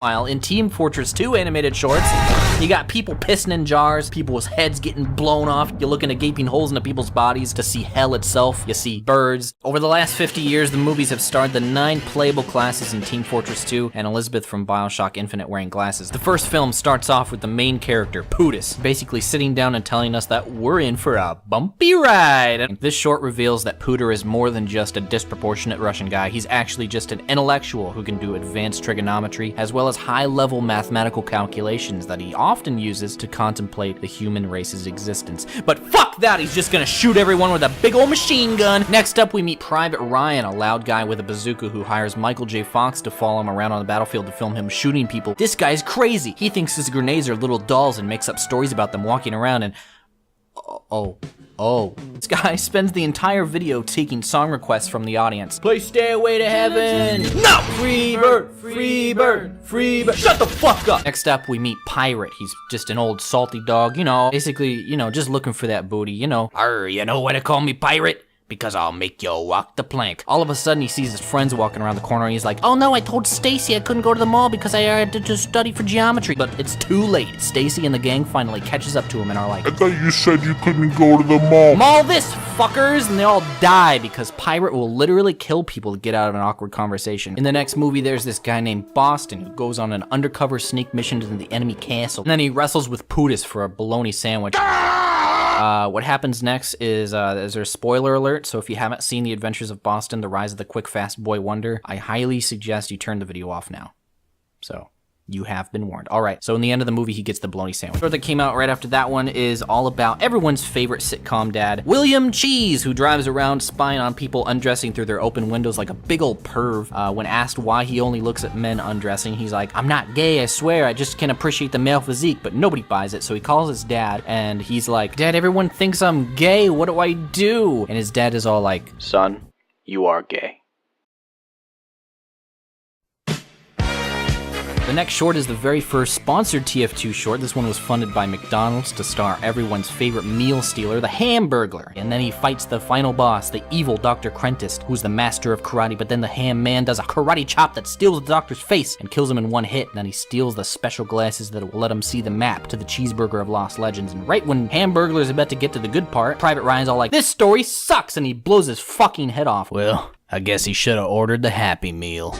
While in Team Fortress 2 animated shorts, you got people pissing in jars, people's heads getting blown off, you look into gaping holes into people's bodies to see hell itself, you see birds. Over the last 50 years, the movies have starred the 9 playable classes in Team Fortress 2 and Elizabeth from BioShock Infinite wearing glasses. The first film starts off with the main character, Pootis, basically sitting down and telling us that we're in for a bumpy ride. And this short reveals that Pooter is more than just a disproportionate Russian guy, he's actually just an intellectual who can do advanced trigonometry, as well as high-level mathematical calculations that he often uses to contemplate the human race's existence. But fuck that, he's just gonna shoot everyone with a big old machine gun. Next up, we meet Private Ryan, a loud guy with a bazooka who hires Michael J. Fox to follow him around on the battlefield to film him shooting people. This guy's crazy. He thinks his grenades are little dolls and makes up stories about them walking around and... Oh, this guy spends the entire video taking song requests from the audience. Play Stairway to Heaven. No! Free bird, free bird, free bird. Shut the fuck up! Next up, we meet Pirate. He's just an old salty dog, you know, basically, you know, just looking for that booty, you know. Arr, you know why they call me Pirate? Because I'll make you walk the plank. All of a sudden, he sees his friends walking around the corner, and he's like, oh no, I told Stacy I couldn't go to the mall because I had to just study for geometry. But it's too late. Stacy and the gang finally catches up to him and are like, I thought you said you couldn't go to the mall. Mall this, fuckers! And they all die because Pirate will literally kill people to get out of an awkward conversation. In the next movie, there's this guy named Boston who goes on an undercover sneak mission to the enemy castle. And then he wrestles with Pootis for a bologna sandwich. What happens next is there's a spoiler alert, so if you haven't seen The Adventures of Boston, The Rise of the Quick Fast Boy Wonder, I highly suggest you turn the video off now. So, you have been warned. Alright, so in the end of the movie, he gets the bologna sandwich. The short that came out right after that one is all about everyone's favorite sitcom dad, William Cheese, who drives around spying on people undressing through their open windows like a big old perv. When asked why he only looks at men undressing, he's like, I'm not gay, I swear, I just can't appreciate the male physique, but nobody buys it, so he calls his dad, and he's like, Dad, everyone thinks I'm gay, what do I do? And his dad is all like, son, you are gay. The next short is the very first sponsored Tf2 short. This one was funded by McDonald's to star everyone's favorite meal stealer, the Hamburglar. And then he fights the final boss, the evil Dr. Krentist, who's the master of karate, but then the Ham Man does a karate chop that steals the doctor's face and kills him in one hit. And then he steals the special glasses that will let him see the map to the cheeseburger of Lost Legends. And right when Hamburglar's about to get to the good part, Private Ryan's all like, this story sucks, and he blows his fucking head off. Well, I guess he should have ordered the Happy Meal.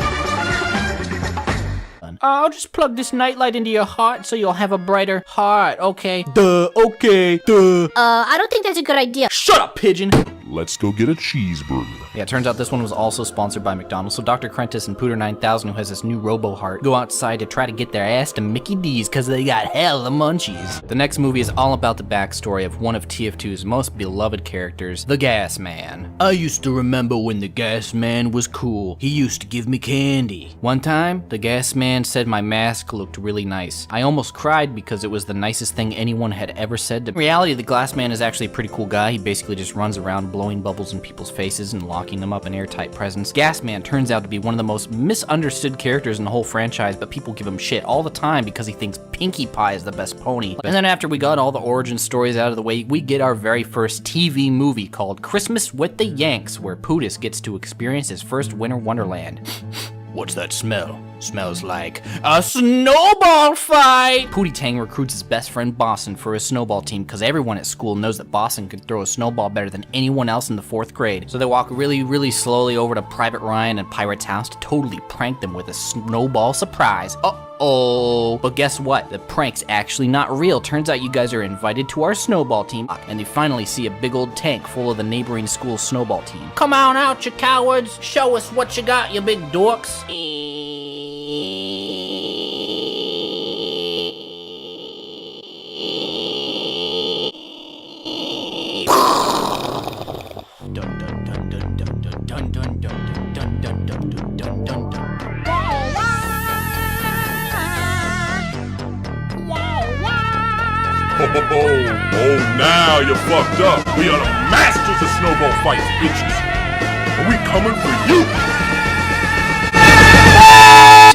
I'll just plug this nightlight into your heart so you'll have a brighter heart, okay? Duh, okay, duh. I don't think that's a good idea. Shut up, pigeon! Let's go get a cheeseburger. Yeah, it turns out this one was also sponsored by McDonald's, so Dr. Krentist and Pooter 9000, who has this new robo-heart, go outside to try to get their ass to Mickey D's because they got hella munchies. The next movie is all about the backstory of one of TF2's most beloved characters, the Gas Man. I used to remember when the Gas Man was cool. He used to give me candy. One time, the Gas Man said my mask looked really nice. I almost cried because it was the nicest thing anyone had ever said to me. In reality, the Glass Man is actually a pretty cool guy. He basically just runs around blowing bubbles in people's faces and locking them up in airtight presents. Gas Man turns out to be one of the most misunderstood characters in the whole franchise, but people give him shit all the time because he thinks Pinkie Pie is the best pony. And then after we got all the origin stories out of the way, we get our very first TV movie called Christmas with the Yanks, where Pootis gets to experience his first winter wonderland. What's that smell? Smells like a snowball fight! Pootie Tang recruits his best friend Boston for his snowball team because everyone at school knows that Boston can throw a snowball better than anyone else in the 4th grade. So they walk really slowly over to Private Ryan and Pirate's house to totally prank them with a snowball surprise. Uh-oh. But guess what? The prank's actually not real. Turns out you guys are invited to our snowball team, and they finally see a big old tank full of the neighboring school's snowball team. Come on out, you cowards! Show us what you got, you big dorks! Oh, now you're fucked up. We are the masters of snowball fights, bitches. And we coming for you.